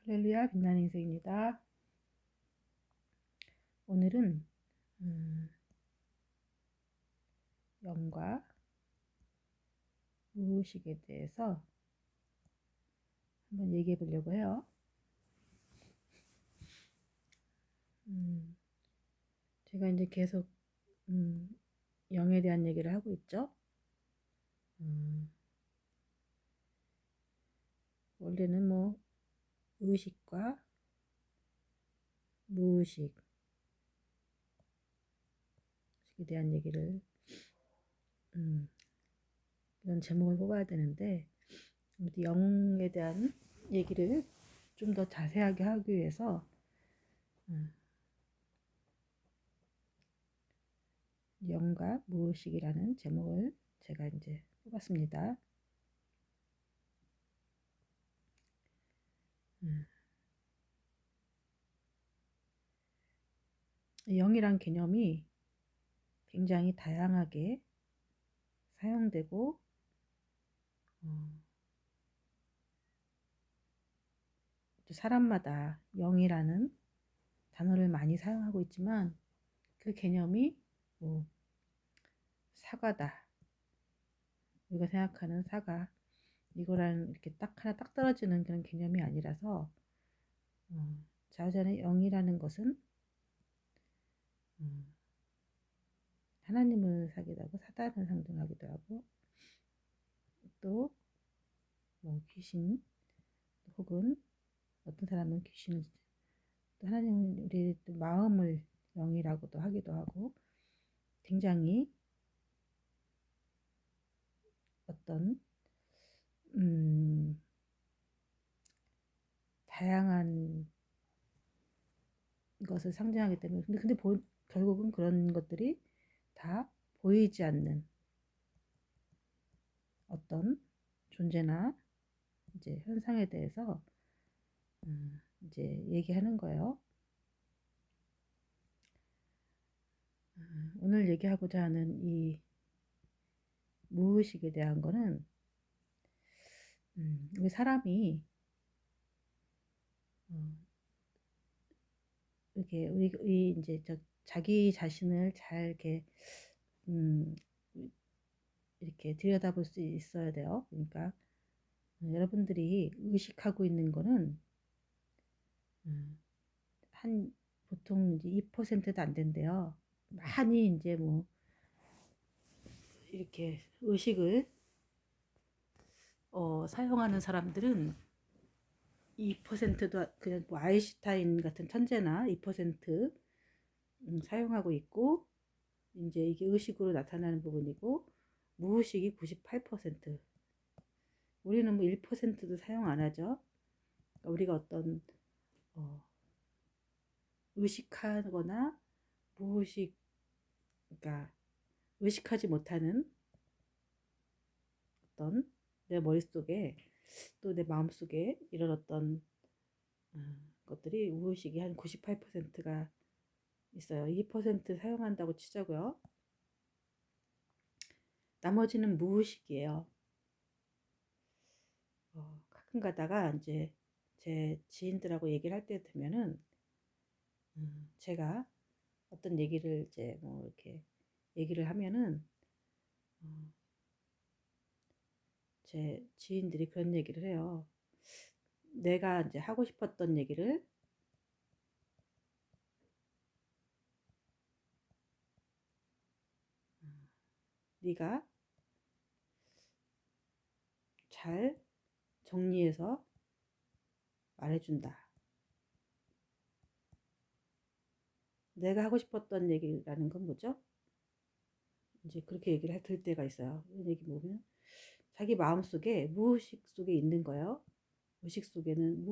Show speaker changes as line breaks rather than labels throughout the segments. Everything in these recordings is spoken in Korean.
할렐루야, 빛나는 인생입니다. 오늘은 영과 무의식에 대해서 한번 얘기해 보려고 해요. 제가 이제 계속 영에 대한 얘기를 하고 있죠. 원래는 뭐 의식과 무의식에 대한 얘기를 이런 제목을 뽑아야 되는데 영에 대한 얘기를 좀 더 자세하게 하기 위해서 영과 무의식이라는 제목을 제가 이제 뽑았습니다. 영이란 개념이 굉장히 다양하게 사용되고 또 사람마다 영이라는 단어를 많이 사용하고 있지만 그 개념이 뭐 사과다, 우리가 생각하는 사과 이거랑 이렇게 딱 하나 딱 떨어지는 그런 개념이 아니라서 자우자의 영이라는 것은 하나님을 사기도 하고 사단을 상징하기도 하고 또 뭐 귀신 혹은 어떤 사람은 귀신을 또 하나님은 우리 마음을 영이라고도 하기도 하고 굉장히 어떤 다양한 것을 상징하기 때문에 근데 결국은 그런 것들이 다 보이지 않는 어떤 존재나 이제 현상에 대해서 이제 얘기하는 거예요. 오늘 얘기하고자 하는 이 무의식에 대한 거는 우리 사람이 이렇게 우리 이제 자기 자신을 잘 이렇게 들여다볼 수 있어야 돼요. 그러니까 여러분들이 의식하고 있는 거는 한 보통 이제 2%도 안 된대요. 많이 이제 뭐 이렇게 의식을 사용하는 사람들은 2%도 그냥 뭐 아인슈타인 같은 천재나 2% 사용하고 있고 이제 이게 의식으로 나타나는 부분이고 무의식이 98%. 우리는 뭐 1%도 사용 안 하죠. 그러니까 우리가 어떤 의식하거나 무의식, 그러니까 의식하지 못하는 어떤 내 머릿속에 또 내 마음속에 이런 어떤 것들이 무의식이 한 98%가 있어요. 2% 사용한다고 치자고요. 나머지는 무의식이에요. 가끔 가다가 이제 제 지인들하고 얘기를 할 때 되면은 제가 어떤 얘기를 이제 뭐 이렇게 얘기를 하면은 제 지인들이 그런 얘기를 해요. 내가 이제 하고 싶었던 얘기를 네가 잘 정리해서 말해준다. 내가 하고 싶었던 얘기라는 건 뭐죠? 이제 그렇게 얘기를 들 때가 있어요. 이런 얘기 보면 자기 마음속에 무의식 속에 있는 거예요. 의식 속에는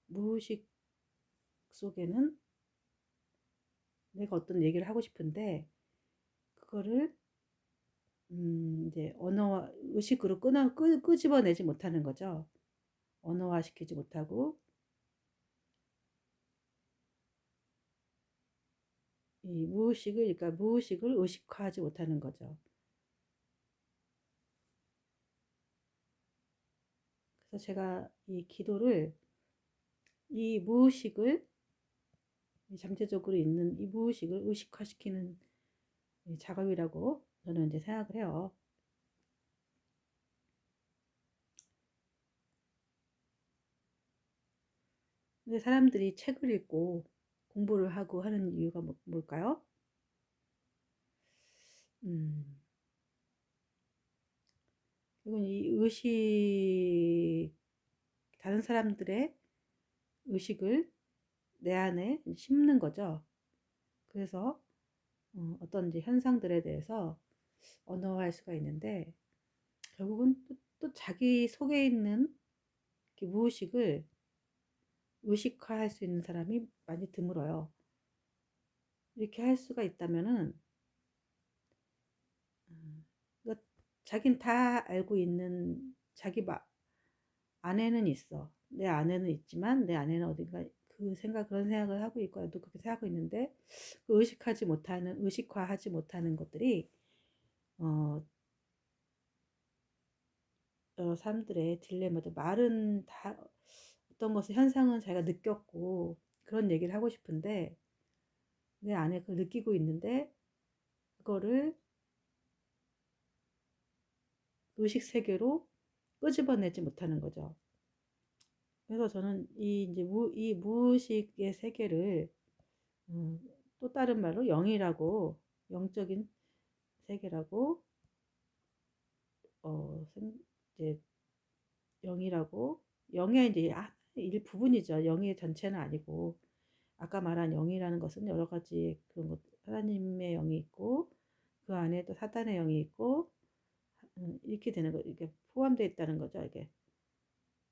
무의식 속에는 내가 어떤 얘기를 하고 싶은데 그거를 이제 언어와 의식으로 끄집어내지 못하는 거죠. 언어화 시키지 못하고 이 무의식을 그러니까 무의식을 의식화하지 못하는 거죠. 그래서 제가 이 기도를 이 무의식을, 잠재적으로 있는 이 무의식을 의식화시키는 작업이라고 저는 이제 생각을 해요. 근데 사람들이 책을 읽고 공부를 하고 하는 이유가 뭘까요? 음, 이건 이 의식, 다른 사람들의 의식을 내 안에 심는 거죠. 그래서 어떤 이제 현상들에 대해서 언어화할 수가 있는데, 결국은 또 자기 속에 있는 무의식을 의식화할 수 있는 사람이 많이 드물어요. 이렇게 할 수가 있다면은, 그러니까 자긴 다 알고 있는, 자기 안에는 있어. 내 안에는 있지만 내 안에는 어딘가 그런 생각을 하고 있고, 나도 그렇게 생각하고 있는데, 그 의식화하지 못하는 것들이 어, 사람들의 딜레마죠. 말은 다 어떤 것을, 현상은 자기가 느꼈고 그런 얘기를 하고 싶은데, 내 안에 그걸 느끼고 있는데 그거를 의식 세계로 끄집어내지 못하는 거죠. 그래서 저는 이 무의식의 세계를, 음, 또 다른 말로 영이라고, 영적인 세계라고, 이제 영이라고, 영의 이제 일부분이죠. 영의 전체는 아니고, 아까 말한 영이라는 것은 여러 가지 그런 것, 하나님의 영이 있고, 그 안에 또 사단의 영이 있고, 이렇게 되는 거, 이게 포함되어 있다는 거죠, 이게.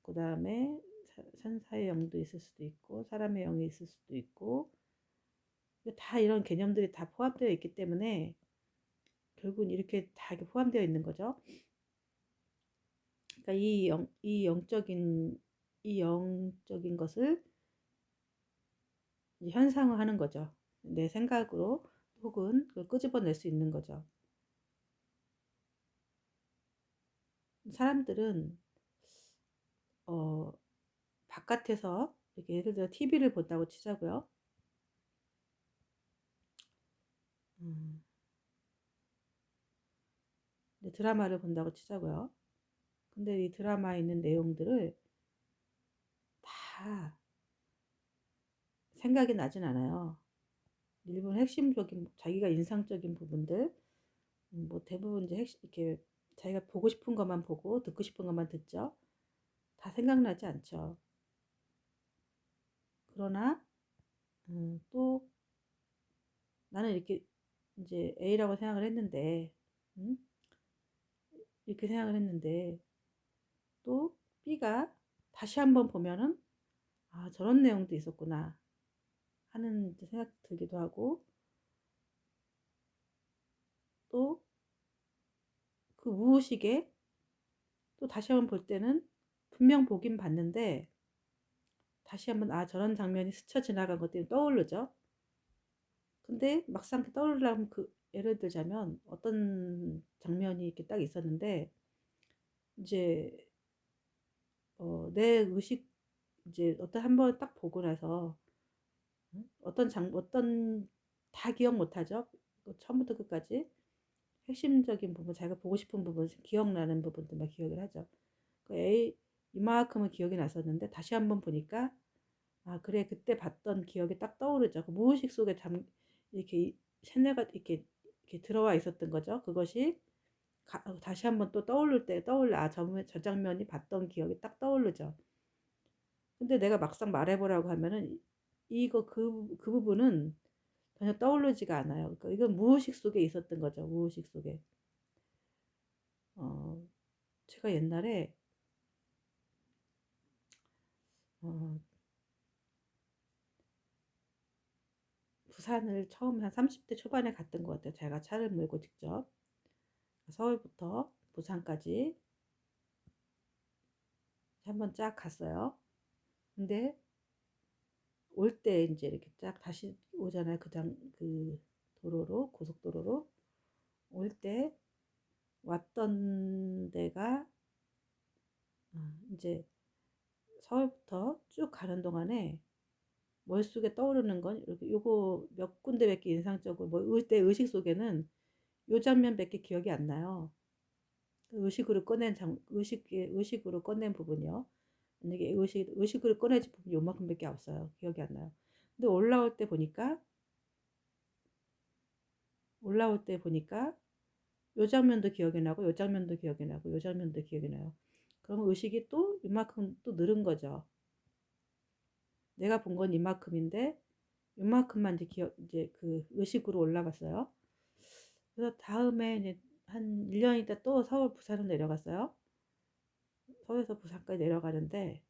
그 다음에 산사의 영도 있을 수도 있고, 사람의 영이 있을 수도 있고, 다 이런 개념들이 다 포함되어 있기 때문에, 결국은 이렇게 다 이렇게 포함되어 있는 거죠. 그러니까 이 영적인 것을 현상화하는 거죠. 내 생각으로, 혹은 그걸 끄집어낼 수 있는 거죠. 사람들은 어, 바깥에서 이렇게 예를 들어 TV를 본다고 치자고요. 음, 드라마를 본다고 치자고요. 근데 이 드라마에 있는 내용들을 다 생각이 나진 않아요. 일본 핵심적인, 자기가 인상적인 부분들, 뭐 대부분 이제 이렇게 자기가 보고 싶은 것만 보고 듣고 싶은 것만 듣죠. 다 생각나지 않죠. 그러나 또 나는 이렇게 이제 A라고 생각을 했는데, 음? 이렇게 생각을 했는데, 또 B가 다시 한번 보면은 아, 저런 내용도 있었구나 하는 생각 들기도 하고, 또 그 무의식에 또 다시 한번 볼 때는 분명 보긴 봤는데, 다시 한번 아, 저런 장면이 스쳐 지나간 것들이 떠오르죠. 근데 막상 떠오르려면, 예를 들자면 어떤 장면이 이렇게 딱 있었는데, 이제 내 의식, 이제 한 번 딱 보고 나서 어떤 다 기억 못하죠. 처음부터 끝까지 핵심적인 부분, 자기가 보고 싶은 부분, 기억나는 부분들만 기억을 하죠. 이만큼은 기억이 났었는데 다시 한번 보니까 아, 그래, 그때 봤던 기억이 딱 떠오르죠. 그 무의식 속에 이렇게 세뇌가 이렇게 들어와 있었던 거죠. 그것이 다시 한번 또 떠올라. 아, 저 장면이 봤던 기억이 딱 떠오르죠. 근데 내가 막상 말해보라고 하면은 그 부분은 전혀 떠오르지가 않아요. 그러니까 이건 무의식 속에 있었던 거죠. 무의식 속에. 어, 제가 옛날에 어, 부산을 처음 한 30대 초반에 갔던 것 같아요. 제가 차를 몰고 직접 서울부터 부산까지 한번 쫙 갔어요. 근데 올 때 이제 이렇게 쫙 다시 오잖아요. 그 도로로, 고속도로로 올 때 왔던 데가 이제 서울부터 쭉 가는 동안에 머릿속에 떠오르는 건 이렇게 요거 몇 군데밖에 인상적으로 내 의식 속에는 요 장면밖에 기억이 안 나요. 의식으로 꺼낸 부분이요. 만약에 의식으로 꺼내진 부분이 요만큼밖에 없어요. 기억이 안 나요. 근데 올라올 때 보니까 요 장면도 기억이 나고 요 장면도 기억이 나고 요 장면도 기억이 나요. 그러면 의식이 또 이만큼 또 늘은 거죠. 내가 본 건 이만큼인데 요만큼만 이제 그 의식으로 올라갔어요. 그래서 다음에 이제 한 1년 있다 또 서울 부산으로 내려갔어요. 서울에서 부산까지 내려가는데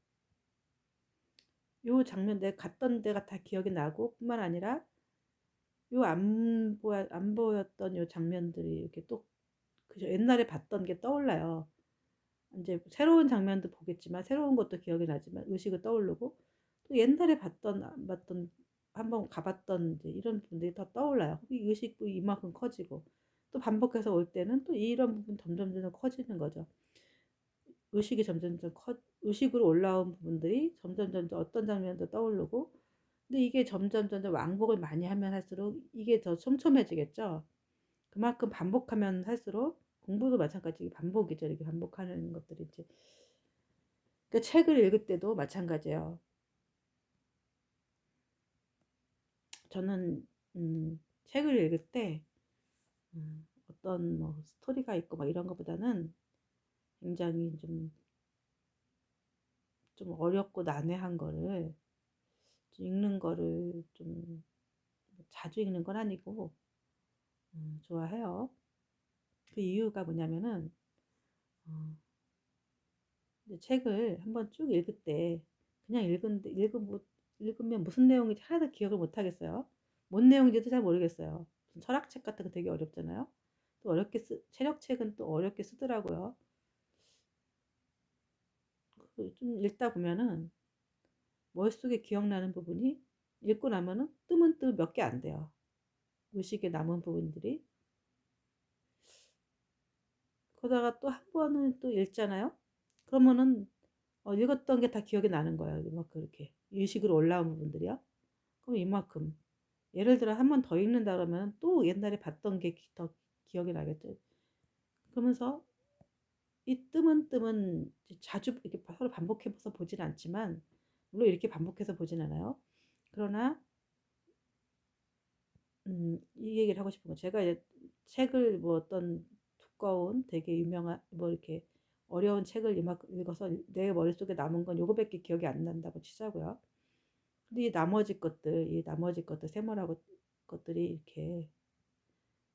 요 장면 내가 갔던 데가 다 기억이 나고 뿐만 아니라 요 안 보였던 요 장면들이 이렇게 또 그저 옛날에 봤던 게 떠올라요. 이제 새로운 장면도 보겠지만 새로운 것도 기억이 나지만 의식을 떠오르고 또 옛날에 봤던 한번 가봤던 이제 이런 부분들이 다 떠올라요. 이 의식도 이만큼 커지고 또 반복해서 올 때는 또 이런 부분 점점 커지는 거죠. 의식이 의식으로 올라온 부분들이 점점 어떤 장면도 떠오르고 근데 이게 점점 왕복을 많이 하면 할수록 이게 더 촘촘해지겠죠. 그만큼 반복하면 할수록 공부도 마찬가지 반복이죠. 이렇게 반복하는 것들이 이제 그러니까 책을 읽을 때도 마찬가지예요. 저는 책을 읽을 때 어떤 뭐 스토리가 있고 막 이런 것보다는 굉장히 좀 어렵고 난해한 거를 읽는 거를 좀 자주 읽는 건 아니고 좋아해요. 그 이유가 뭐냐면은 이제 책을 한번 쭉 읽을 때 그냥 읽으면 무슨 내용인지 하나도 기억을 못 하겠어요. 뭔 내용인지도 잘 모르겠어요. 철학책 같은 거 되게 어렵잖아요. 또 체력책은 또 어렵게 쓰더라고요. 좀 읽다 보면은 머릿속에 기억나는 부분이 읽고 나면은 뜨면 몇 개 안 돼요. 의식에 남은 부분들이. 그러다가 또 한 번은 또 읽잖아요. 그러면은 읽었던 게 다 기억이 나는 거예요. 막 그렇게 의식으로 올라온 부분들이요. 그럼 이만큼. 예를 들어 한 번 더 읽는다 그러면 또 옛날에 봤던 게 더 기억이 나겠죠. 그러면서 이 뜸은 자주 이렇게 서로 반복해서 보진 않지만 물론 이렇게 반복해서 보진 않아요. 그러나 이 얘기를 하고 싶은 거 제가 이제 책을 뭐 어떤 두꺼운 되게 유명한 뭐 이렇게 어려운 책을 이만큼 읽어서 내 머릿속에 남은 건 요거밖에 기억이 안 난다고 치자고요. 근데 이 나머지 것들 세모라고 것들이 이렇게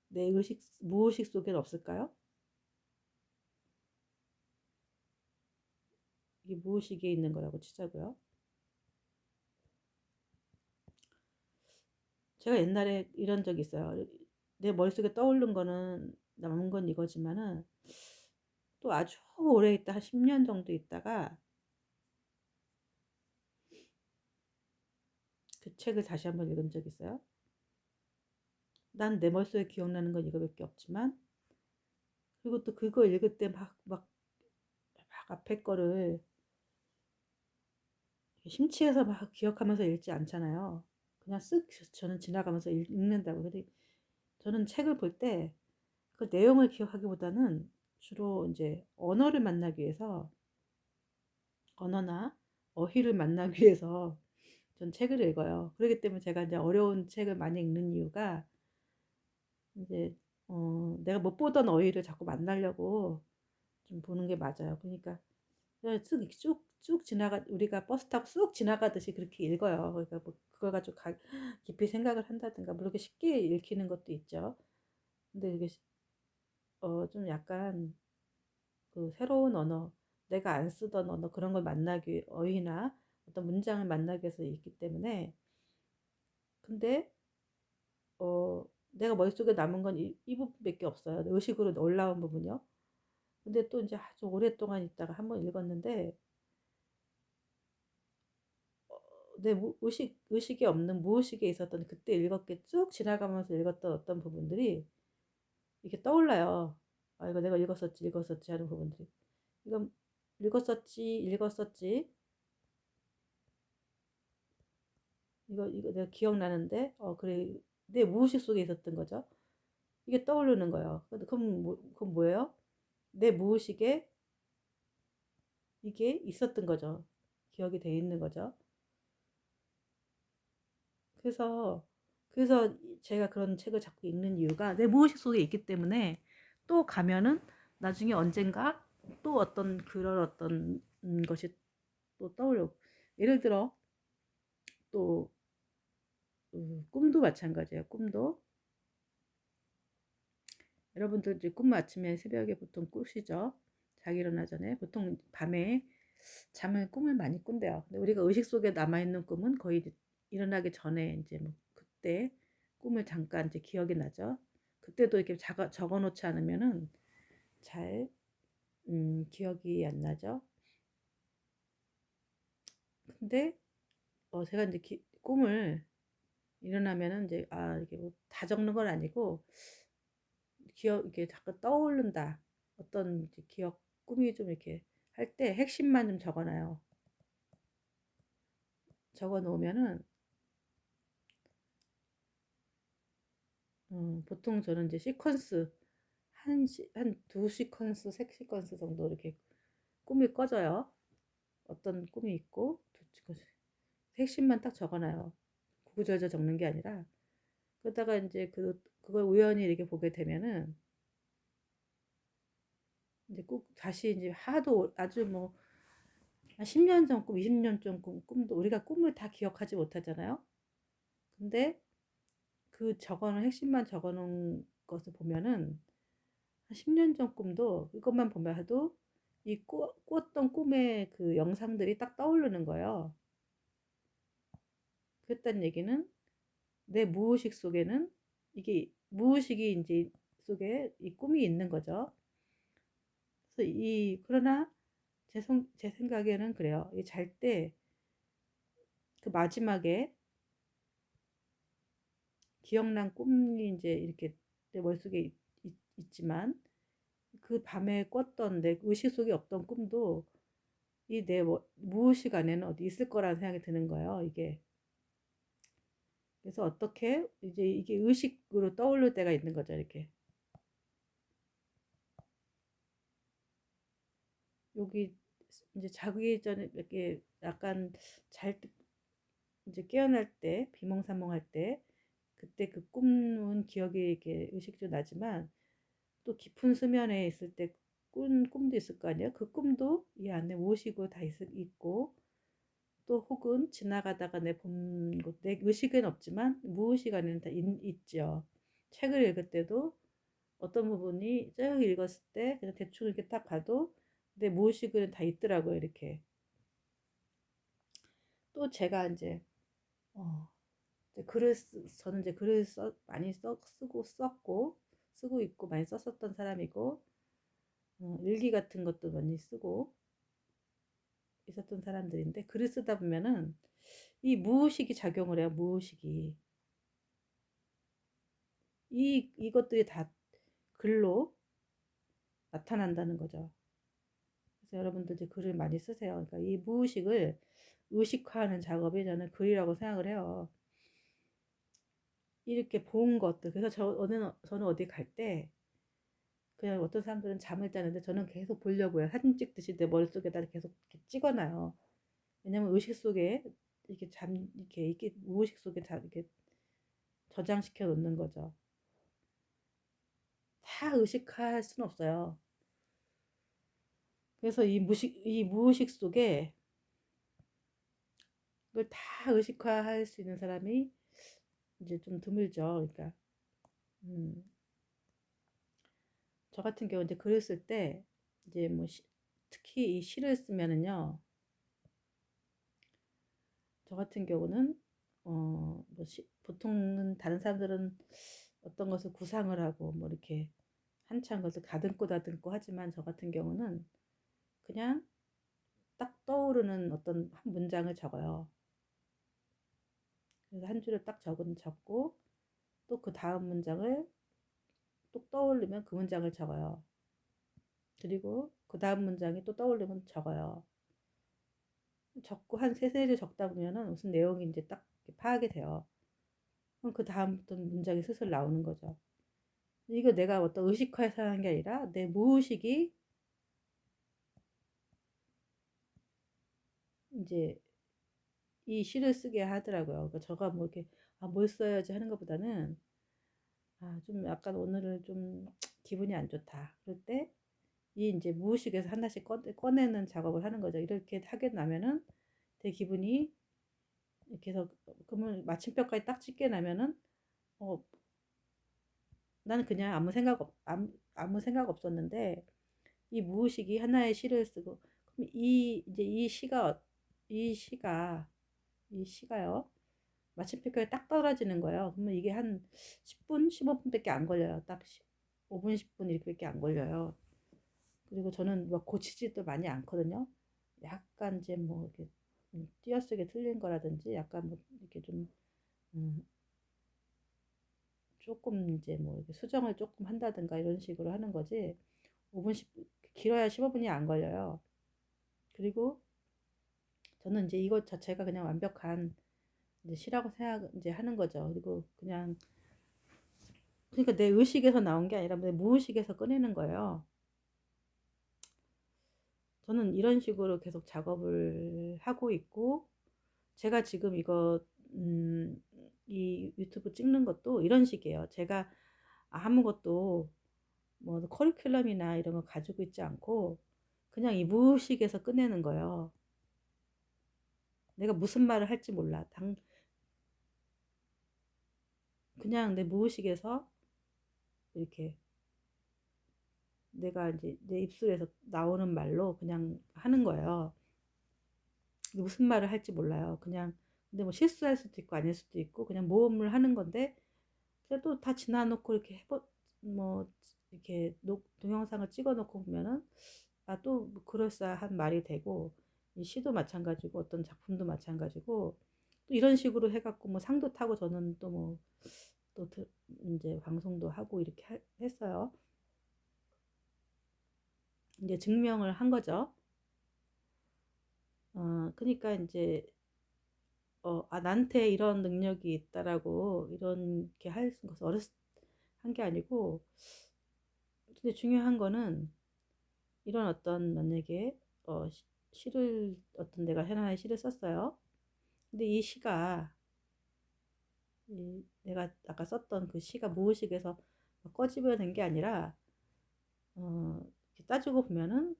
내 무의식 속에는 없을까요? 이게 무의식에 있는 거라고 치자고요. 제가 옛날에 이런 적이 있어요. 내 머릿속에 떠오른 거는 남은 건 이거지만은 또 아주 오래 있다 한 10년 정도 있다가 그 책을 다시 한번 읽은 적이 있어요. 난 내 머릿속에 기억나는 건 이거밖에 없지만 그리고 또 그거 읽을 때 막 앞에 거를 심취해서 막 기억하면서 읽지 않잖아요. 그냥 저는 지나가면서 읽는다고. 근데 저는 책을 볼 때 그 내용을 기억하기보다는 주로 이제 언어를 만나기 위해서 언어나 어휘를 만나기 위해서 전 책을 읽어요. 그렇기 때문에 제가 이제 어려운 책을 많이 읽는 이유가 이제 내가 못 보던 어휘를 자꾸 만나려고 좀 보는 게 맞아요. 그러니까 그냥 쭉 우리가 버스 타고 쑥 지나가듯이 그렇게 읽어요. 그러니까 뭐 그걸 가지고 깊이 생각을 한다든가 뭐 이렇게 쉽게 읽히는 것도 있죠. 근데 이게 좀 약간 그 새로운 언어, 내가 안 쓰던 언어 그런 걸 어휘나 어떤 문장을 만나기 위해서 읽기 때문에 근데 내가 머릿속에 남은 건 이 부분밖에 없어요. 의식으로 올라온 부분이요. 근데 또 이제 아주 오랫동안 있다가 한번 읽었는데 내 의식이 없는 무의식에 있었던 그때 읽었게 쭉 지나가면서 읽었던 어떤 부분들이 이렇게 떠올라요. 아, 이거 내가 읽었었지 하는 부분들이. 이건 읽었었지. 이거 내가 기억나는데, 그래. 내 무의식 속에 있었던 거죠. 이게 떠오르는 거예요. 그럼 뭐예요? 내 무의식에 이게 있었던 거죠. 기억이 돼 있는 거죠. 그래서, 그래서 제가 그런 책을 자꾸 읽는 이유가 내 무의식 속에 있기 때문에 또 가면은 나중에 언젠가 또 어떤 그런 어떤 것이 또 떠오르고. 예를 들어, 또, 꿈도 마찬가지예요. 꿈도. 여러분들 이제 꿈 아침에 새벽에 보통 꾸시죠? 자기 일어나 전에. 보통 밤에 꿈을 많이 꾼대요. 근데 우리가 의식 속에 남아있는 꿈은 거의 일어나기 전에 이제 뭐 그때 꿈을 잠깐 이제 기억이 나죠. 그때도 이렇게 적어 놓지 않으면은 잘, 기억이 안 나죠. 근데, 제가 이제 꿈을 일어나면은 이제, 이게 뭐 다 적는 건 아니고, 이게 자꾸 떠오른다. 어떤 이제 꿈이 좀 이렇게 할 때 핵심만 좀 적어놔요. 적어 놓으면은, 보통 저는 이제 시퀀스, 한 두 시퀀스, 세 시퀀스 정도 이렇게 꿈이 꺼져요. 어떤 꿈이 있고, 두 시퀀스. 핵심만 딱 적어놔요. 구구절절 적는 게 아니라. 그러다가 이제 그걸 우연히 이렇게 보게 되면은, 이제 꼭 다시 이제 하도 아주 뭐, 한 10년 전 꿈, 20년 전 꿈도 우리가 꿈을 다 기억하지 못하잖아요. 근데 핵심만 적어놓은 것을 보면은, 한 10년 전 꿈도 이것만 보면 해도 꿨던 꿈의 그 영상들이 딱 떠오르는 거예요. 그랬다는 얘기는 내 무의식 속에는 이게 무의식이 이제 속에 이 꿈이 있는 거죠. 그래서 그러나 제 생각에는 그래요. 잘 때 그 마지막에 기억난 꿈이 이제 이렇게 내 머릿속에 있지만 그 밤에 꿨던 내 의식 속에 없던 꿈도 이 내 무의식 안에는 어디 있을 거라는 생각이 드는 거예요, 이게. 그래서 어떻게 이제 이게 의식으로 떠오를 때가 있는 거죠, 이렇게. 여기 이제 자기 전에 이렇게 약간 이제 깨어날 때, 비몽사몽할 때, 그때 그 꿈은 기억이 이렇게 의식적으로 나지만 또 깊은 수면에 있을 때 꿈도 있을 거 아니에요? 그 꿈도 이 안에 무의식으로 다 있고, 또 혹은 지나가다가 내 의식은 없지만 무의식 안에는 다 있죠. 책을 읽을 때도 어떤 부분이 쭉 읽었을 때 그냥 대충 이렇게 딱 봐도 내 무의식은 다 있더라고요, 이렇게. 또 제가 이제, 어, 저는 이제 많이 쓰고 있고 많이 썼었던 사람이고, 일기 같은 것도 많이 쓰고 있었던 사람들인데, 글을 쓰다 보면은 이 무의식이 작용을 해요, 무의식이. 이것들이 다 글로 나타난다는 거죠. 그래서 여러분들 이제 글을 많이 쓰세요. 그러니까 이 무의식을 의식화하는 작업이 저는 글이라고 생각을 해요. 이렇게 본 것들. 그래서 저는 어디 갈 때, 그냥 어떤 사람들은 잠을 자는데 저는 계속 보려고요. 사진 찍듯이 내 머릿속에다 계속 이렇게 찍어놔요. 왜냐면 의식 속에 이렇게 무의식 속에 이렇게 저장시켜 놓는 거죠. 다 의식화할 수는 없어요. 그래서 이 무의식 속에 이걸 다 의식화할 수 있는 사람이 이제 좀 드물죠. 그러니까, 음, 저 같은 경우 이제 글을 쓸 때, 이제 뭐, 특히 이 시를 쓰면은요, 저 같은 경우는, 뭐, 보통은 다른 사람들은 어떤 것을 구상을 하고, 뭐, 이렇게 한참 것을 다듬고 하지만 저 같은 경우는 그냥 딱 떠오르는 어떤 한 문장을 적어요. 그래서 한 줄을 딱 적고, 또 그 다음 문장을 또 떠올리면 그 문장을 적어요. 그리고 그 다음 문장이 또 떠올리면 적어요. 적고 한 세세 줄 적다 보면은 무슨 내용이 이제 딱 파악이 돼요. 그럼 그 다음부터 문장이 슬슬 나오는 거죠. 이거 내가 어떤 의식화해서 하는 게 아니라 내 무의식이 이제 이 시를 쓰게 하더라고요. 그러니까 제가 뭐 이렇게 뭘 써야지 하는 것보다는 좀 약간 오늘은 좀 기분이 안 좋다. 그럴 때 이 이제 무의식에서 하나씩 꺼내는 작업을 하는 거죠. 이렇게 하게 나면은 내 기분이 이렇게 해서 그러면 마침표까지 딱 찍게 나면은 어 나는 그냥 아무 생각 없었는데 이 무의식이 하나의 시를 쓰고 그럼 이 이제 이 시가 이 시가요. 마침표까지 딱 떨어지는 거예요. 그러면 이게 한 10분, 15분밖에 안 걸려요. 딱 5분, 10분 이렇게밖에 안 걸려요. 그리고 저는 막 고치지도 많이 않거든요. 약간 이제 뭐 이렇게 띄어쓰기 틀린 거라든지 약간 뭐 이렇게 좀 음, 조금 이제 뭐 이렇게 수정을 조금 한다든가 이런 식으로 하는 거지. 5분, 10분, 길어야 15분이 안 걸려요. 그리고 저는 이제 이것 자체가 그냥 완벽한 이제 시라고 생각 이제 하는 거죠. 그리고 그냥 그러니까 내 의식에서 나온 게 아니라 내 무의식에서 꺼내는 거예요. 저는 이런 식으로 계속 작업을 하고 있고 제가 지금 이 유튜브 찍는 것도 이런 식이에요. 제가 아무것도 뭐 커리큘럼이나 이런 거 가지고 있지 않고 그냥 이 무의식에서 꺼내는 거예요. 내가 무슨 말을 할지 몰라. 그냥 내 무의식에서 이렇게 내가 이제 내 입술에서 나오는 말로 그냥 하는 거예요. 무슨 말을 할지 몰라요. 그냥 근데 뭐 실수할 수도 있고 아닐 수도 있고 그냥 모험을 하는 건데 그래도 다 지나놓고 이렇게 뭐 이렇게 동영상을 찍어놓고 보면은 또 그럴싸한 말이 되고 이 시도 마찬가지고 어떤 작품도 마찬가지고 또 이런 식으로 해갖고 뭐 상도 타고 저는 또 뭐 또 이제 방송도 하고 이렇게 했어요. 이제 증명을 한 거죠. 그러니까 이제 나한테 이런 능력이 있다라고 이렇게 할 것을 어렸을 한 게 아니고 근데 중요한 거는 이런 어떤 만약에 시를 어떤 내가 하나의 시를 썼어요. 근데 이 시가 내가 아까 썼던 그 시가 무의식에서 꺼집어낸 게 아니라 이렇게 따지고 보면은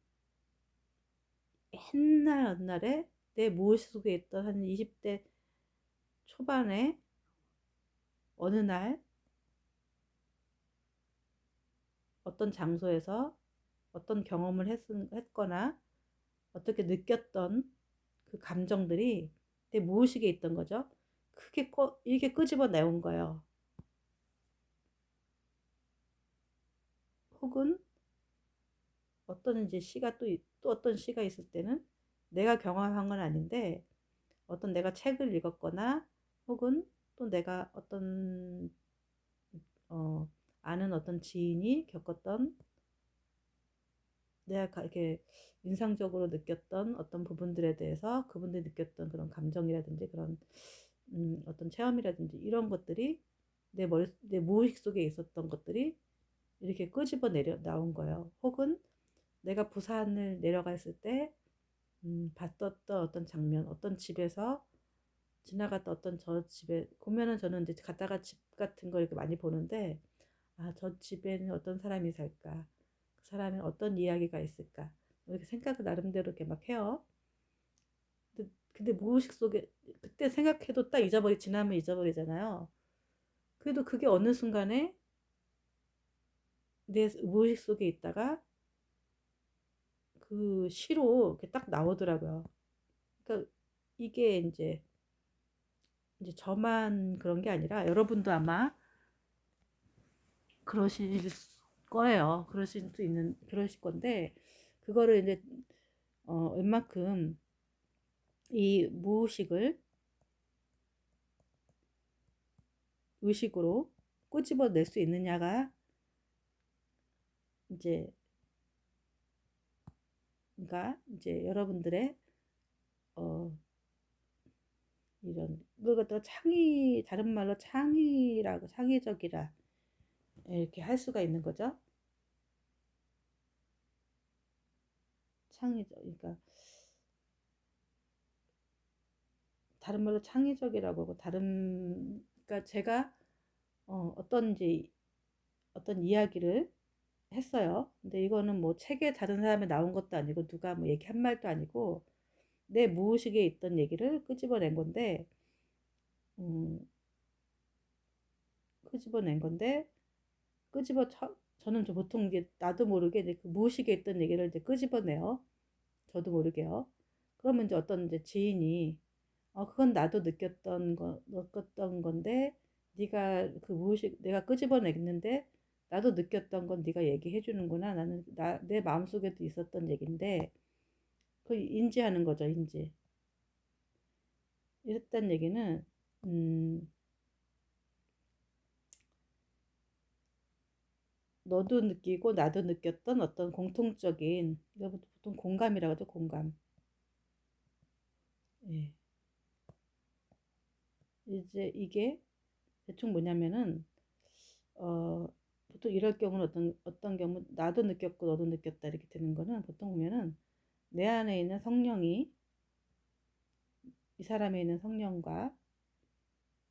옛날에 내 무의식 속에 있던 한 20대 초반에 어느 날 어떤 장소에서 어떤 경험을 했거나 어떻게 느꼈던 그 감정들이 내 무의식에 있던 거죠. 그게 이렇게 끄집어 내온 거예요. 혹은 어떤 이제 시가 또 어떤 시가 있을 때는 내가 경험한 건 아닌데 어떤 내가 책을 읽었거나 혹은 또 내가 어떤 아는 어떤 지인이 겪었던 내가 이렇게 인상적으로 느꼈던 어떤 부분들에 대해서 그분들이 느꼈던 그런 감정이라든지 그런 어떤 체험이라든지 이런 것들이 내 무의식 속에 있었던 것들이 이렇게 끄집어 나온 거예요. 혹은 내가 부산을 내려갔을 때 봤었던 어떤 장면, 어떤 집에서 지나갔다 어떤 저 집에 보면은 저는 이제 갔다가 집 같은 걸 이렇게 많이 보는데 저 집에는 어떤 사람이 살까? 그 사람은 어떤 이야기가 있을까? 이렇게 생각을 나름대로 이렇게 막 해요. 근데 무의식 속에 그때 생각해도 딱 지나면 잊어버리잖아요. 그래도 그게 어느 순간에 내 무의식 속에 있다가 그 시로 이렇게 딱 나오더라고요. 그러니까 이게 이제 저만 그런 게 아니라 여러분도 아마 그러실 거예요. 그러실 건데, 그거를 이제, 웬만큼 이 무의식을 의식으로 끄집어낼 수 있느냐가 이제, 그러니까 이제 여러분들의 어, 이런 그것도 창의 다른 말로 창의라고 창의적이라 이렇게 할 수가 있는 거죠. 창의적 그러니까 다른 말로 창의적이라고 하고 다른 그러니까 제가 어떤 이야기를 했어요. 근데 이거는 뭐 책에 다른 사람이 나온 것도 아니고 누가 뭐 얘기한 말도 아니고 내 무의식에 있던 얘기를 끄집어낸 건데 음, 끄집어낸 건데 저는 보통 이게 나도 모르게 이제 그 무의식에 있던 얘기를 이제 끄집어내요. 저도 모르게요. 그러면 이제 어떤 이제 지인이 그건 나도 느꼈던 건데 네가 그 무의식 내가 끄집어냈는데 나도 느꼈던 건 네가 얘기해 주는구나. 나는 내 마음속에도 있었던 얘긴데 그 인지하는 거죠, 인지. 이랬단 얘기는 음, 너도 느끼고 나도 느꼈던 어떤 공통적인 이거 보통 공감이라고 하죠, 공감. 예. 이제 이게 대충 뭐냐면은 보통 이럴 경우는 어떤 경우 나도 느꼈고 너도 느꼈다 이렇게 되는 거는 보통 보면은 내 안에 있는 성령이 이 사람에 있는 성령과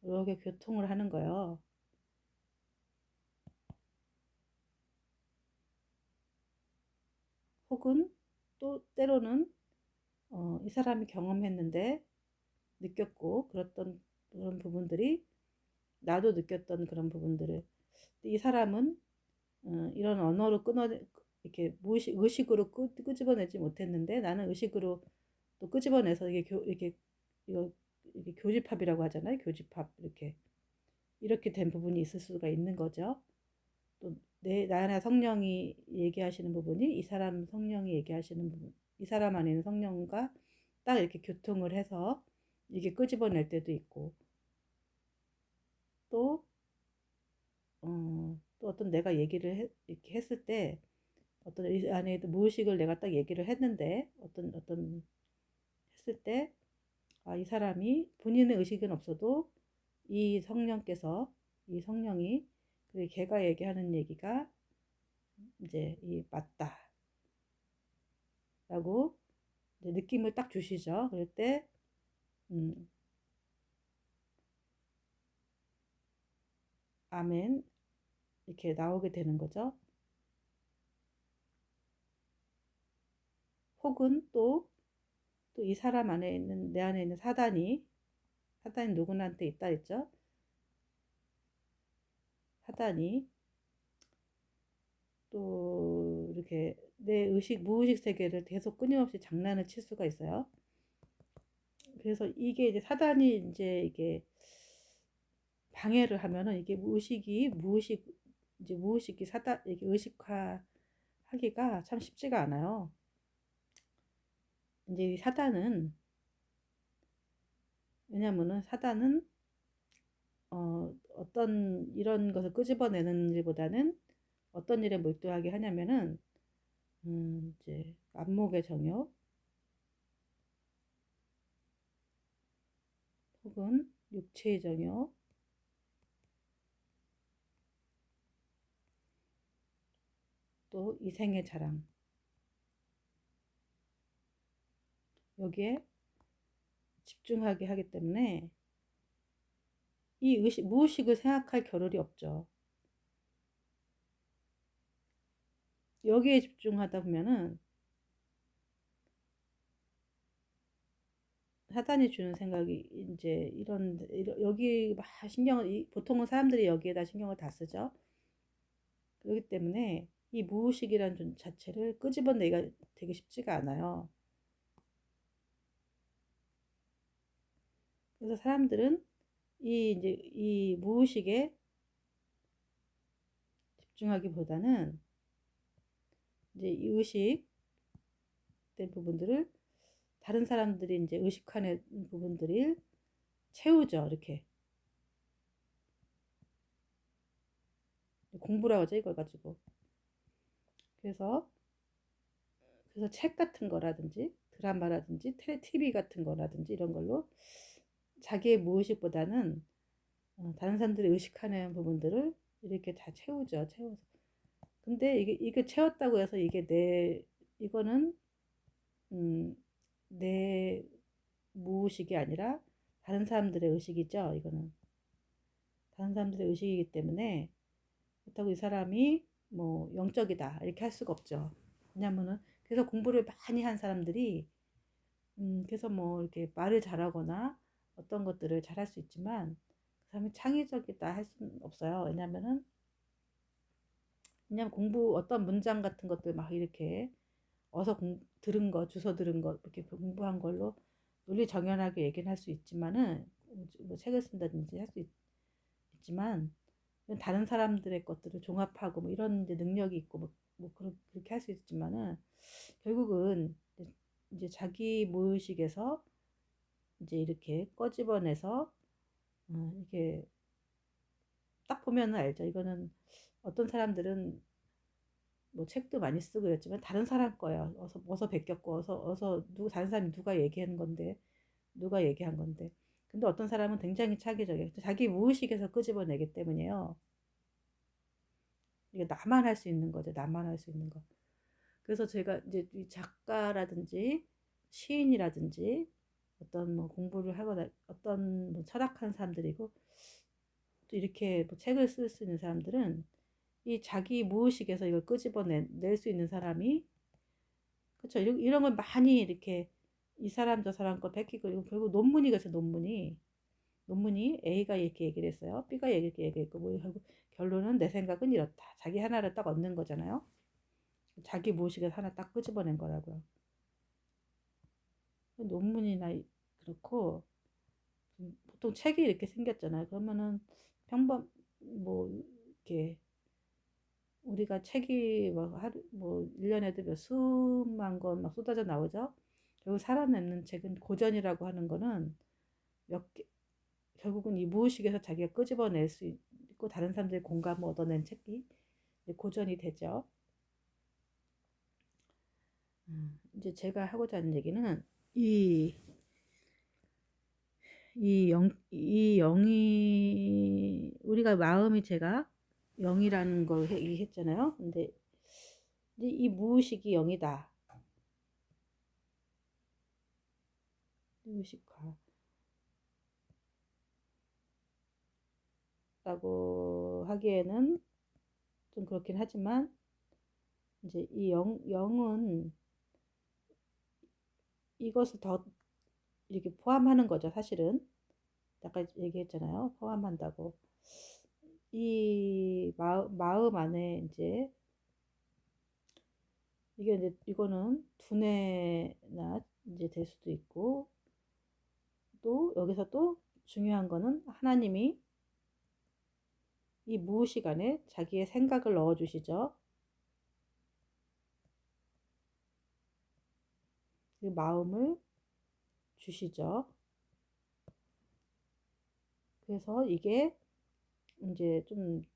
이렇게 교통을 하는 거예요. 혹은 또 때로는 이 사람이 경험했는데 느꼈고 그랬던 그런 부분들이 나도 느꼈던 그런 부분들을 이 사람은 이런 언어로 이렇게 의식으로 끄집어내지 못했는데 나는 의식으로 또 끄집어내서 이거, 이게 교집합이라고 하잖아요. 교집합 이렇게 된 부분이 있을 수가 있는 거죠. 또 나 안에 성령이 얘기하시는 부분이 이 사람 성령이 얘기하시는 부분, 이 사람 안에 있는 성령과 딱 이렇게 교통을 해서 이게 끄집어낼 때도 있고 또 또 어떤 내가 이렇게 했을 때 어떤 이 안에 무의식을 내가 딱 얘기를 했는데 어떤 했을 때 이 사람이 본인의 의식은 없어도 이 성령께서 이 성령이 걔가 얘기하는 얘기가 이제 이 맞다라고 이제 느낌을 딱 주시죠. 그럴 때 음, 아멘 이렇게 나오게 되는 거죠. 혹은 또 이 사람 안에 있는 내 안에 있는 사단이 누구나한테 있다 했죠. 사단이 또 이렇게 내 무의식 세계를 계속 끊임없이 장난을 칠 수가 있어요. 그래서 이게 이제 사단이 이제 이게 방해를 하면은 이게 무의식이 이게 의식화 하기가 참 쉽지가 않아요. 이제 이 사단은 왜냐면은 사단은 어떤 이런 것을 끄집어내는 일보다는 어떤 일에 몰두하게 하냐면은 이제 안목의 정욕 혹은 육체의 정욕 또 이생의 자랑 여기에 집중하게 하기 때문에 이 무의식을 생각할 겨를이 없죠. 여기에 집중하다 보면은 사단이 주는 생각이 이제 여기 막 보통은 사람들이 여기에다 신경을 다 쓰죠. 그렇기 때문에 이 무의식이라는 존 자체를 끄집어내기가 되게 쉽지가 않아요. 그래서 사람들은 이 무의식에 집중하기보다는 이제 이 의식된 부분들을 다른 사람들이 이제 의식하는 부분들을 채우죠. 이렇게 공부라고 하죠. 이걸 가지고. 그래서 책 같은 거라든지 드라마라든지 TV 같은 거라든지 이런 걸로 자기의 무의식보다는 다른 사람들이 의식하는 부분들을 이렇게 다 채우죠. 채워서. 근데 이게 채웠다고 해서 이거는, 음, 내 무의식이 아니라 다른 사람들의 의식이죠. 이거는. 다른 사람들의 의식이기 때문에 그렇다고 이 사람이 뭐 영적이다 이렇게 할 수가 없죠. 왜냐면은 그래서 공부를 많이 한 사람들이 그래서 뭐 이렇게 말을 잘하거나 어떤 것들을 잘할 수 있지만 그 사람이 창의적이다 할 수는 없어요. 왜냐면 공부 어떤 문장 같은 것들 막 이렇게 들은 거 주워 들은 거 이렇게 공부한 걸로 논리정연하게 얘기는 할 수 있지만은 뭐 책을 쓴다든지 할 수 있지만 다른 사람들의 것들을 종합하고 뭐 이런 이제 능력이 있고 뭐 그렇게 할 수 있지만은 결국은 이제 자기 무의식에서 이제 이렇게 꺼집어내서 이게 딱 보면은 알죠. 이거는 어떤 사람들은 뭐 책도 많이 쓰고 그랬지만 다른 사람 거예요. 어서 베꼈고 다른 사람이 누가 얘기한 건데. 근데 어떤 사람은 굉장히 차기적이에요. 자기 무의식에서 끄집어내기 때문이에요. 이게 나만 할 수 있는 거죠. 나만 할 수 있는 거. 그래서 제가 이제 이 작가라든지 시인이라든지 어떤 뭐 공부를 하거나 어떤 뭐 철학하는 사람들이고 또 이렇게 뭐 책을 쓸 수 있는 사람들은 이 자기 무의식에서 이걸 끄집어낼 수 있는 사람이 그렇죠. 이런 걸 많이 이렇게 이 사람 저 사람 거 베끼고 이거 결국 논문이겠죠. 논문이 A가 이렇게 얘기를 했어요. B가 이렇게 얘기했고 뭐 결국 결론은 내 생각은 이렇다. 자기 하나를 딱 얻는 거잖아요. 자기 무의식에서 하나 딱 끄집어낸 거라고요. 논문이나 그렇고 보통 책이 이렇게 생겼잖아요. 그러면은 평범 뭐 이렇게 우리가 책이 뭐 하루 뭐 1년에도 몇 수만 권 막 쏟아져 나오죠. 결국 살아남는 책은 고전이라고 하는 거는 몇 개, 결국은 이 무의식에서 자기가 끄집어낼 수 있고 다른 사람들의 공감을 얻어낸 책이 고전이 되죠. 이제 제가 하고자 하는 얘기는 이, 이 영이, 우리가 마음이 제가 영이라는 걸 얘기했잖아요. 근데 이제 이 무의식이 영이다. 무의식화. 라고 하기에는 좀 그렇긴 하지만, 이제 이 영은 이것을 더 이렇게 포함하는 거죠, 사실은. 아까 얘기했잖아요. 포함한다고. 이 마음 안에 이제 이거는 두뇌나 이제 될 수도 있고 또 여기서 또 중요한 거는 하나님이 이 무의식 안에 자기의 생각을 넣어 주시죠. 그 마음을 주시죠. 그래서 이게 이제 좀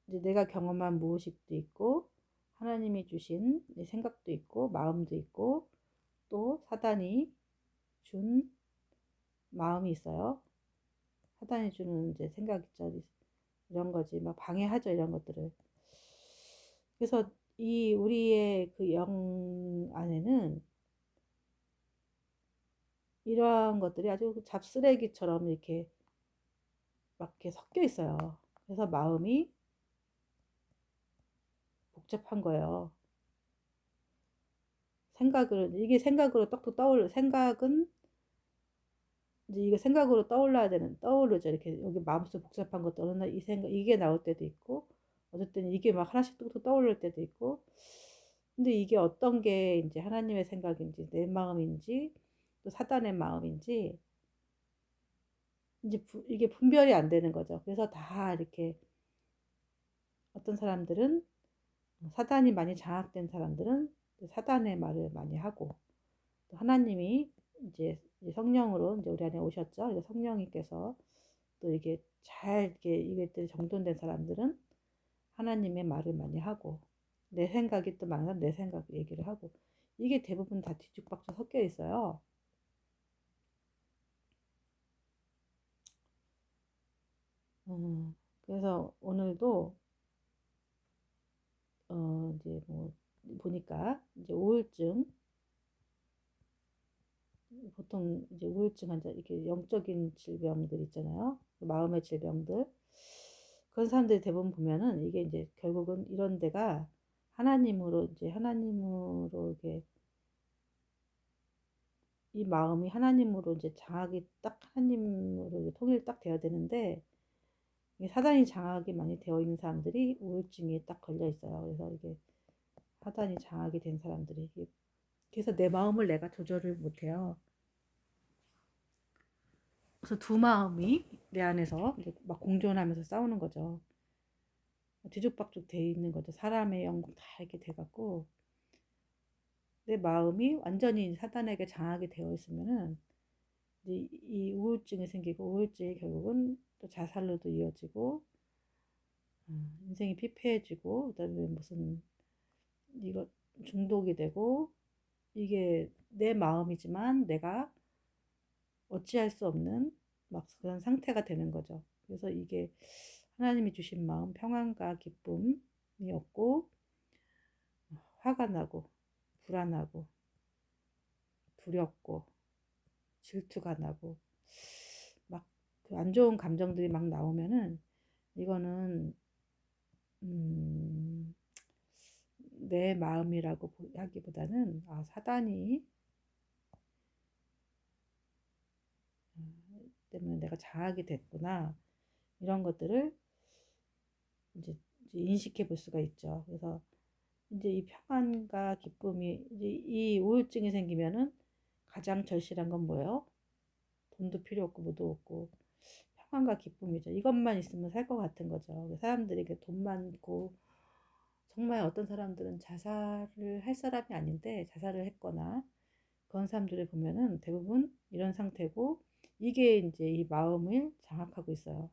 이제 내가 경험한 무의식도 있고 하나님이 주신 생각도 있고 마음도 있고 또 사단이 준 마음이 있어요. 사단이 주는 이제 생각 있죠. 이런 거지. 막 방해하죠. 이런 것들을. 그래서 이 우리의 그 영 안에는 이러한 것들이 아주 잡쓰레기처럼 이렇게 막 이렇게 섞여 있어요. 그래서 마음이 복잡한 거예요. 이게 생각으로 떡떡 생각은 이제 이게 생각으로 떠오르죠. 이렇게 여기 마음속 복잡한 것도 어느 날 이게 나올 때도 있고, 어쨌든 이게 막 하나씩 뚝뚝 떠오를 때도 있고, 근데 이게 어떤 게 이제 하나님의 생각인지, 내 마음인지, 또 사단의 마음인지, 이제 이게 분별이 안 되는 거죠. 그래서 다 이렇게 어떤 사람들은 사단이 많이 장악된 사람들은 사단의 말을 많이 하고, 또 하나님이 이제 성령으로 이제 우리 안에 오셨죠. 성령님께서 또 이게 잘 이것들이 정돈된 사람들은 하나님의 말을 많이 하고 내 생각이 또 많은 사람 내 생각 얘기를 하고 이게 대부분 다 뒤죽박죽 섞여 있어요. 그래서 오늘도 이제 뭐 보니까 이제 우울증, 보통 이제 우울증 환자, 이렇게 영적인 질병들 있잖아요. 마음의 질병들. 그런 사람들이 대부분 보면은 이게 이제 결국은 이런 데가 하나님으로, 이제 하나님으로 이게 이 마음이 하나님으로 이제 장악이 딱 하나님으로 이제 통일이 딱 돼야 되는데, 이게 사단이 장악이 많이 되어 있는 사람들이 우울증에 딱 걸려 있어요. 그래서 이게 사단이 장악이 된 사람들이, 그래서 내 마음을 내가 조절을 못 해요. 그래서 두 마음이 내 안에서 이제 막 공존하면서 싸우는 거죠. 뒤죽박죽 돼 있는 거죠. 사람의 영국 다 이렇게 돼갖고 내 마음이 완전히 사단에게 장악이 되어 있으면은 이제 이 우울증이 생기고, 우울증이 결국은 또 자살로도 이어지고, 인생이 피폐해지고, 그다음에 무슨 이거 중독이 되고, 이게 내 마음이지만 내가 어찌할 수 없는 막 그런 상태가 되는 거죠. 그래서 이게 하나님이 주신 마음, 평안과 기쁨이 없고, 화가 나고, 불안하고, 두렵고, 질투가 나고, 막 그 안 좋은 감정들이 막 나오면은, 이거는 음, 내 마음이라고 하기보다는 사단이 때문에 내가 장악이 됐구나, 이런 것들을 이제 인식해 볼 수가 있죠. 그래서 이제 이 평안과 기쁨이, 이제 이 우울증이 생기면은 가장 절실한 건 뭐예요? 돈도 필요 없고 뭐도 없고 평안과 기쁨이죠. 이것만 있으면 살 것 같은 거죠. 사람들이 돈 많고, 정말 어떤 사람들은 자살을 할 사람이 아닌데 자살을 했거나 그런 사람들을 보면은 대부분 이런 상태고, 이게 이제 이 마음을 장악하고 있어요.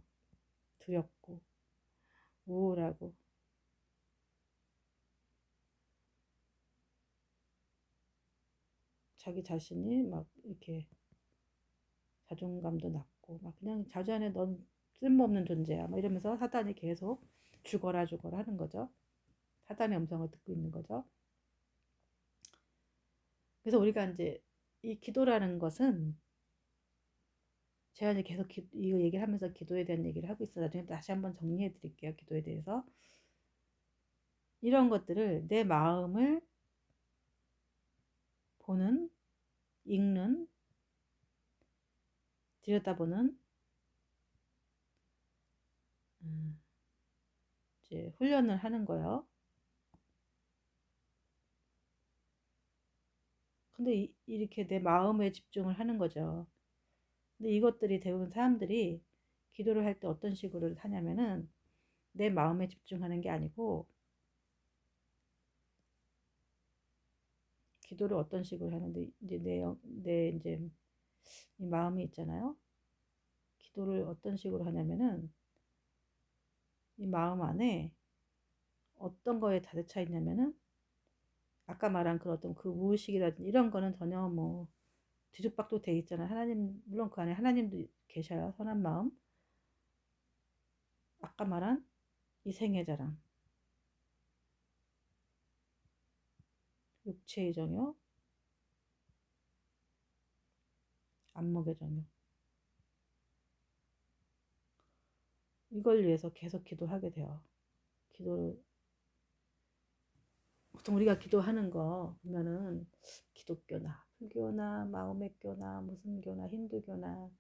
두렵고 우울하고, 자기 자신이 막 이렇게 자존감도 낮고, 막 그냥 자주 안에 넌 쓸모없는 존재야 막 이러면서 사단이 계속 죽어라 죽어라 하는 거죠. 사단의 음성을 듣고 있는 거죠. 그래서 우리가 이제 이 기도라는 것은, 제가 이제 계속 이거 얘기를 하면서 기도에 대한 얘기를 하고 있어요. 나중에 다시 한번 정리해 드릴게요. 기도에 대해서. 이런 것들을 내 마음을 보는, 읽는, 들여다보는 음, 이제 훈련을 하는 거예요. 근데 이렇게 내 마음에 집중을 하는 거죠. 근데 이것들이 대부분 사람들이 기도를 할 때 어떤 식으로 하냐면은, 내 마음에 집중하는 게 아니고, 기도를 어떤 식으로 하는데, 이제 내 이제 이 마음이 있잖아요. 기도를 어떤 식으로 하냐면은, 이 마음 안에 어떤 거에 가득 차 있냐면은, 아까 말한 그 어떤 그 무의식이라든지 이런 거는 전혀 뭐 뒤죽박죽 돼 있잖아요. 하나님, 물론 그 안에 하나님도 계셔요. 선한 마음. 아까 말한 이 생애 자랑, 육체의 정욕, 안목의 정욕, 이걸 위해서 계속 기도하게 돼요. 기도를, 보통 우리가 기도하는 거 보면은 기독교나 불교나 마음의 교나 무슨 교나 힌두교나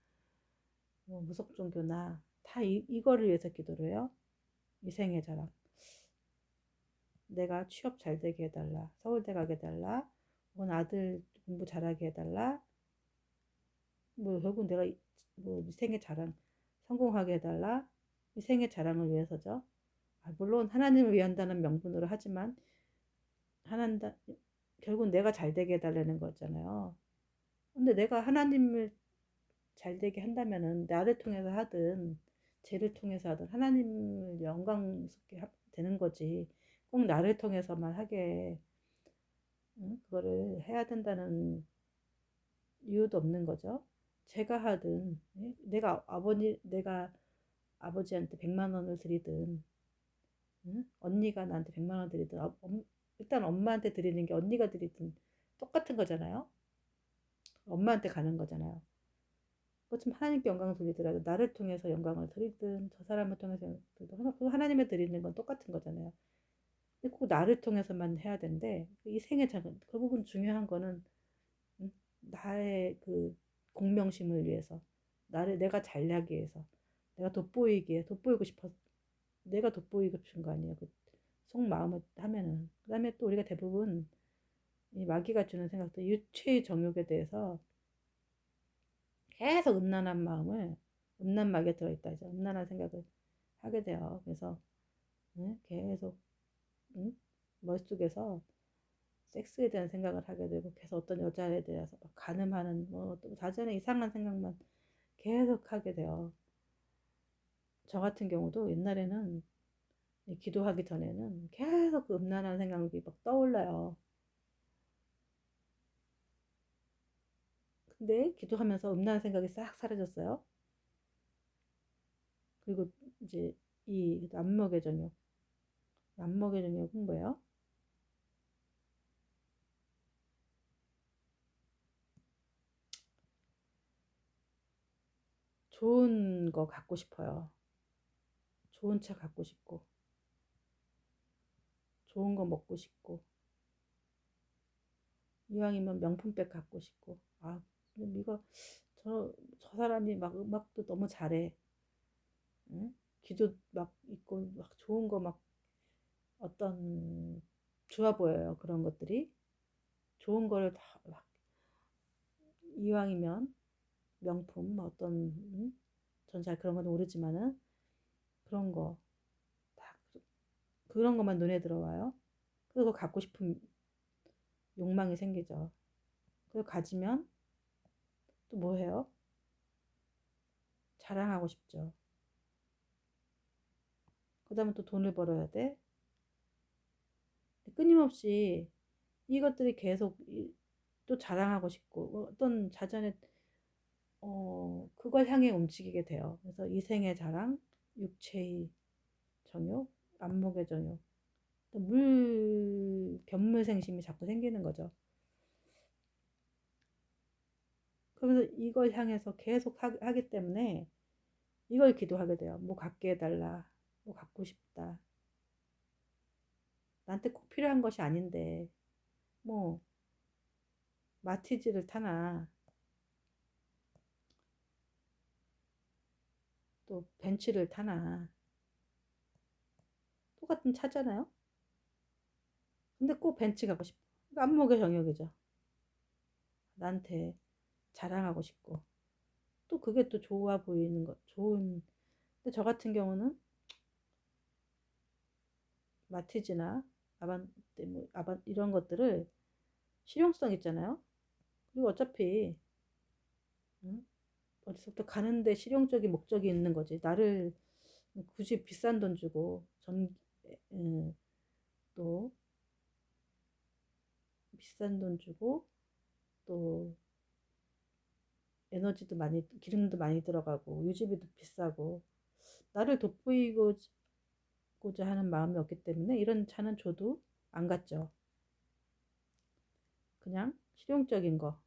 뭐 무속종교나 다 이거를 위해서 기도를 해요. 이 생애 자랑, 내가 취업 잘 되게 해달라, 서울대 가게 해달라, 혹은 아들 공부 잘하게 해달라, 뭐 결국 내가 뭐 생애 자랑 성공하게 해달라, 이 생애 자랑을 위해서죠. 물론 하나님을 위한다는 명분으로 하지만, 하나님, 결국 내가 잘 되게 해달라는 거잖아요. 근데 내가 하나님을 잘 되게 한다면은 나를 통해서 하든 쟤를 통해서 하든 하나님을 영광스럽게 되는 거지. 꼭 나를 통해서만 하게 응? 그거를 해야 된다는 이유도 없는 거죠. 제가 하든, 예? 내가 아버지한테 100만 원을 드리든, 응? 언니가 나한테 100만 원 드리든, 일단 엄마한테 드리는 게 언니가 드리든 똑같은 거잖아요. 엄마한테 가는 거잖아요. 좀 하나님께 영광을 돌리더라도 나를 통해서 영광을 드리든 저 사람을 통해서 하나님을 드리는 건 똑같은 거잖아요. 근데 꼭 나를 통해서만 해야 되는데 이 생애 작은 그 부분 중요한 거는 나의 그 공명심을 위해서 나를 내가 잘나기 위해서 내가 돋보이고 싶어 내가 돋보이고 싶은 거 아니에요. 그 속마음을 하면은 그다음에 또 우리가 대부분 이 마귀가 주는 생각도 유체의 정욕에 대해서 계속 음란 마귀에 들어있다 이제 음란한 생각을 하게 돼요. 그래서 계속 응? 머릿속에서 섹스에 대한 생각을 하게 되고 계속 어떤 여자에 대해서 막 가늠하는 뭐또 자전에 이상한 생각만 계속 하게 돼요. 저 같은 경우도 옛날에는 기도하기 전에는 계속 그 음란한 생각이 막 떠올라요. 근데 기도하면서 음란한 생각이 싹 사라졌어요. 그리고 이제 이 안목의 정욕은 뭐예요? 좋은 거 갖고 싶어요. 좋은 차 갖고 싶고, 좋은 거 먹고 싶고, 이왕이면 명품백 갖고 싶고, 근데 저 사람이 막 음악도 너무 잘해. 응? 기도 막 있고, 막 좋은 거 막 어떤 좋아 보여요. 그런 것들이. 좋은 거를 막 이왕이면 명품, 전 잘 그런 건 모르지만은 그런 거, 딱 그런 것만 눈에 들어와요. 그리고 갖고 싶은 욕망이 생기죠. 그걸 가지면 또 뭐 해요? 자랑하고 싶죠. 그 다음에 또 돈을 벌어야 돼. 끊임없이 이것들이 계속 또 자랑하고 싶고 어떤 자전에 그걸 향해 움직이게 돼요. 그래서 이생의 자랑, 육체의 정욕, 안목의 정욕, 또 견물생심이 자꾸 생기는 거죠. 그러면서 이걸 향해서 계속 하기 때문에 이걸 기도하게 돼요. 뭐 갖게 해달라, 뭐 갖고 싶다. 나한테 꼭 필요한 것이 아닌데 뭐 마티즈를 타나 또 벤츠를 타나 똑같은 차잖아요. 근데 꼭 벤츠 갖고 싶어. 그러니까 안목의 정역이죠. 나한테 자랑하고 싶고 또 그게 또 좋아 보이는 거 좋은. 근데 저 같은 경우는 마티즈나 아반떼 뭐 아반 이런 것들을 실용성 있잖아요. 그리고 어차피 응? 어디서부터 가는데 실용적인 목적이 있는 거지. 나를 굳이 비싼 돈 주고 또 비싼 돈 주고 또 에너지도 많이 기름도 많이 들어가고 유지비도 비싸고 나를 돋보이고자 하는 마음이 없기 때문에 이런 차는 줘도 안 갔죠. 그냥 실용적인 거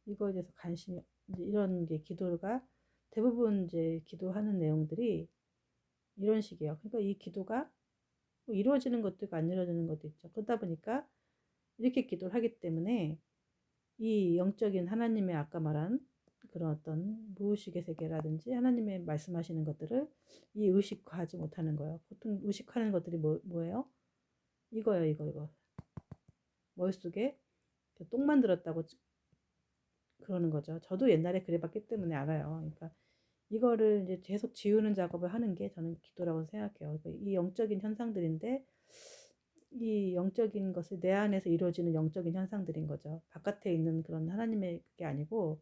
이거에 대해서 관심이 이제 이런 게 기도가 대부분 이제 기도하는 내용들이 이런 식이에요. 그러니까 이 기도가 뭐 이루어지는 것도 있고 안 이루어지는 것도 있죠. 그러다 보니까 이렇게 기도를 하기 때문에 이 영적인 하나님의 아까 말한 그런 어떤 무의식의 세계라든지 하나님의 말씀하시는 것들을 이 의식화하지 못하는 거예요. 보통 의식하는 것들이 뭐예요? 이거예요, 이거. 머릿속에 똥 만들었다고 그러는 거죠. 저도 옛날에 그래봤기 때문에 알아요. 그러니까 이거를 이제 계속 지우는 작업을 하는 게 저는 기도라고 생각해요. 그러니까 이 영적인 현상들인데 이 영적인 것을 내 안에서 이루어지는 영적인 현상들인 거죠. 바깥에 있는 그런 하나님의 게 아니고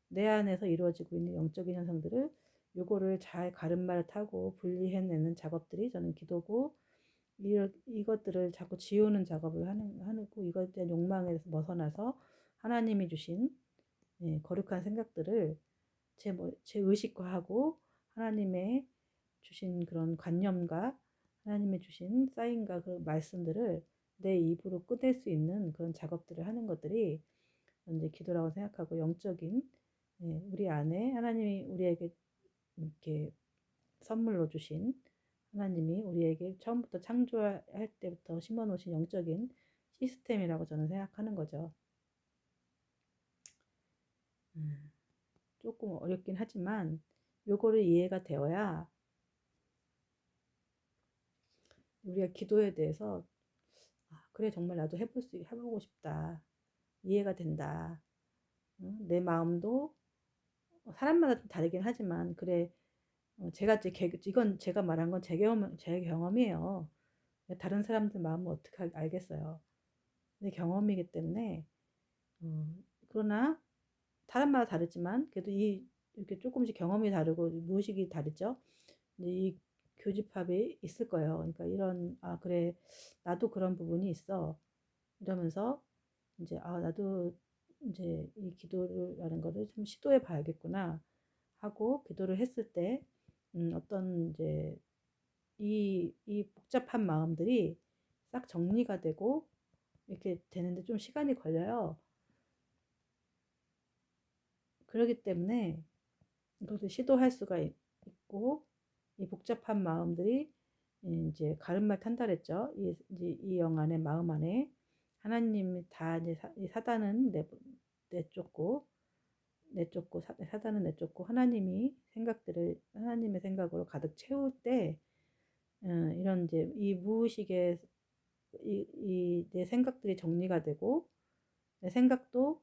내 안에서 이루어지고 있는 영적인 현상들을 요거를 잘 가름말 타고 분리해내는 작업들이 저는 기도고 이것들을 자꾸 지우는 작업을 하고 이것에 대한 욕망에서 벗어나서 하나님이 주신 거룩한 생각들을 제 의식화하고 하나님의 주신 그런 관념과 하나님의 주신 사인과 그 말씀들을 내 입으로 꺼낼 수 있는 그런 작업들을 하는 것들이 이제 기도라고 생각하고 영적인 우리 안에 하나님이 우리에게 이렇게 선물로 주신 하나님이 우리에게 처음부터 창조할 때부터 심어놓으신 영적인 시스템이라고 저는 생각하는 거죠. 조금 어렵긴 하지만 요거를 이해가 되어야 우리가 기도에 대해서 그래 정말 나도 해보고 싶다. 이해가 된다. 내 마음도 사람마다 좀 다르긴 하지만 그래 이건 제가 말한 건 제 경험이에요. 다른 사람들 마음을 어떻게 알겠어요. 내 경험이기 때문에 그러나 사람마다 다르지만 그래도 이렇게 조금씩 경험이 다르고 무의식이 다르죠. 이 교집합이 있을 거예요. 그러니까 그래 나도 그런 부분이 있어 이러면서 이제 나도 이제 이 기도라는 거를 좀 시도해 봐야겠구나 하고 기도를 했을 때 어떤 이제 이 복잡한 마음들이 싹 정리가 되고 이렇게 되는데 좀 시간이 걸려요. 그렇기 때문에 이것을 시도할 수가 있고 이 복잡한 마음들이 이제 가름말 탄다 그랬죠. 이 영 안에 마음 안에 하나님이 다 이제 사단은 내쫓고 사단은 내쫓고 하나님의 생각으로 가득 채울 때 이런 이제 이 무의식의 내 생각들이 정리가 되고 내 생각도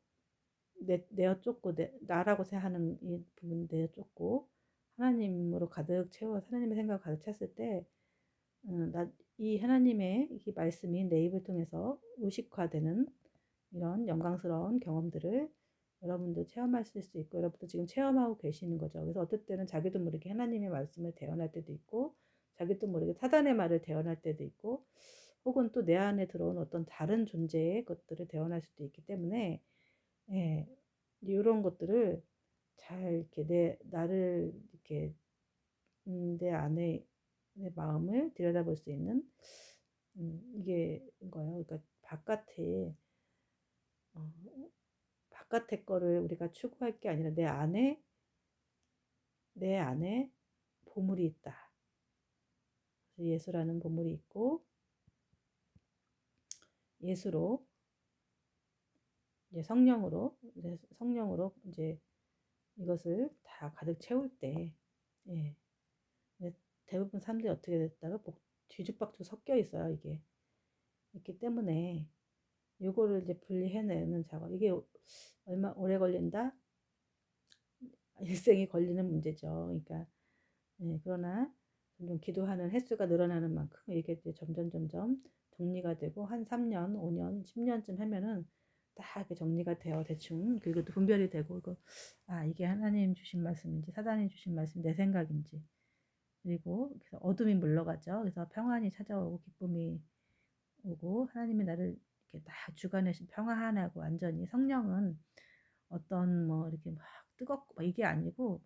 내어 쫓고 나라고 생각하는 이 부분 내어 쫓고 하나님으로 가득 채워 하나님의 생각을 가득 찼을 때 이 하나님의 이 말씀이 내 입을 통해서 의식화되는 이런 영광스러운 경험들을 여러분도 체험하실 수 있고 여러분도 지금 체험하고 계시는 거죠. 그래서 어떨 때는 자기도 모르게 하나님의 말씀을 대언할 때도 있고 자기도 모르게 사단의 말을 대언할 때도 있고 혹은 또 내 안에 들어온 어떤 다른 존재의 것들을 대언할 수도 있기 때문에 이런 것들을 잘 이렇게 나를 이렇게 내 안에 내 마음을 들여다볼 수 있는 이게 거예요. 그러니까 바깥의 거를 우리가 추구할 게 아니라 내 안에 보물이 있다. 예수라는 보물이 있고 예수로 이제 성령으로 이제 이것을 다 가득 채울 때 대부분 사람들이 어떻게 됐다가 뒤죽박죽 섞여 있어요. 이게 있기 때문에 요거를 이제 분리해내는 작업 이게 얼마 오래 걸린다? 일생이 걸리는 문제죠. 그러니까 그러나 점점 기도하는 횟수가 늘어나는 만큼 이게 이제 점점 정리가 되고 한 3년, 5년, 10년쯤 하면은 딱 이렇게 정리가 되어 대충 그리고 또 분별이 되고 이게 하나님 주신 말씀인지 사단이 주신 말씀 내 생각인지 그리고 그래서 어둠이 물러가죠. 그래서 평안이 찾아오고 기쁨이 오고 하나님이 나를 이렇게 딱 주관하신 평안하고 완전히 성령은 어떤 뭐 이렇게 막 뜨겁고 막 이게 아니고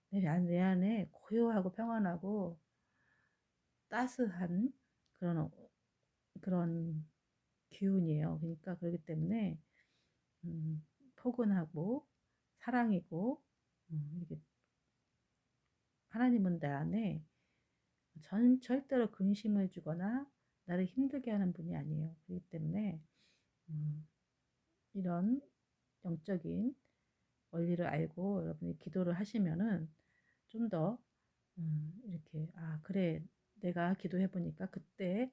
내 안에 고요하고 평안하고 따스한 그런 기운이에요. 그러니까 그렇기 때문에 포근하고 사랑이고 이렇게 하나님은 내 안에 절대로 근심을 주거나 나를 힘들게 하는 분이 아니에요. 그렇기 때문에 이런 영적인 원리를 알고 여러분이 기도를 하시면은 좀 더 이렇게 그래 내가 기도해 보니까 그때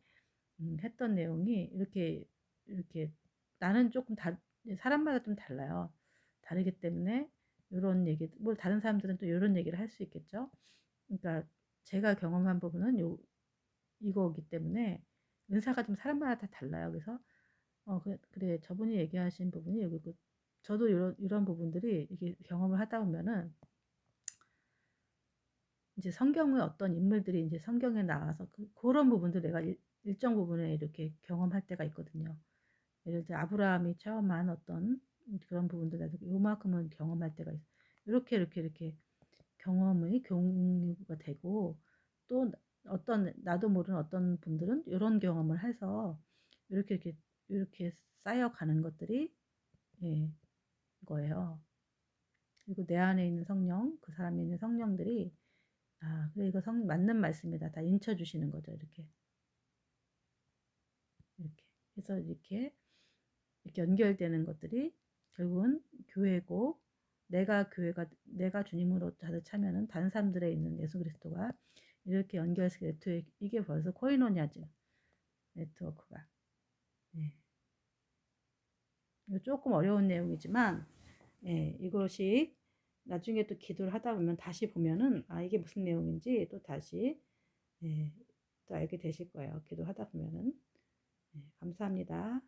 했던 내용이 이렇게 나는 조금 사람마다 좀 달라요. 다르기 때문에 이런 얘기 뭐 다른 사람들은 또 이런 얘기를 할 수 있겠죠. 그러니까 제가 경험한 부분은 이거기 때문에 은사가 좀 사람마다 다 달라요. 그래서 그래 저분이 얘기하신 부분이 여기 저도 이런 부분들이 이게 경험을 하다 보면은 이제 성경의 어떤 인물들이 이제 성경에 나와서 그런 부분도 내가 일정 부분에 이렇게 경험할 때가 있거든요. 예를 들어 아브라함이 체험한 어떤 그런 부분도 나도 요만큼은 경험할 때가 있어. 이렇게 경험의 공유가 되고, 또 어떤 나도 모르는 어떤 분들은 이런 경험을 해서 이렇게 쌓여가는 것들이 예, 거예요. 그리고 내 안에 있는 성령, 그 사람에 있는 성령들이 그래 이거 맞는 말씀이다. 다 인쳐 주시는 거죠. 이렇게 해서 이렇게 연결되는 것들이 결국은 교회고, 내가 주님으로 가득 차면은 다른 사람들에 있는 예수 그리스도가 이렇게 연결해서 네트워크, 이게 벌써 코이노냐죠. 네트워크가. 네. 이거 조금 어려운 내용이지만 이것이 나중에 또 기도를 하다 보면 다시 보면은 이게 무슨 내용인지 또 다시 또 알게 되실 거예요. 기도하다 보면은. 감사합니다.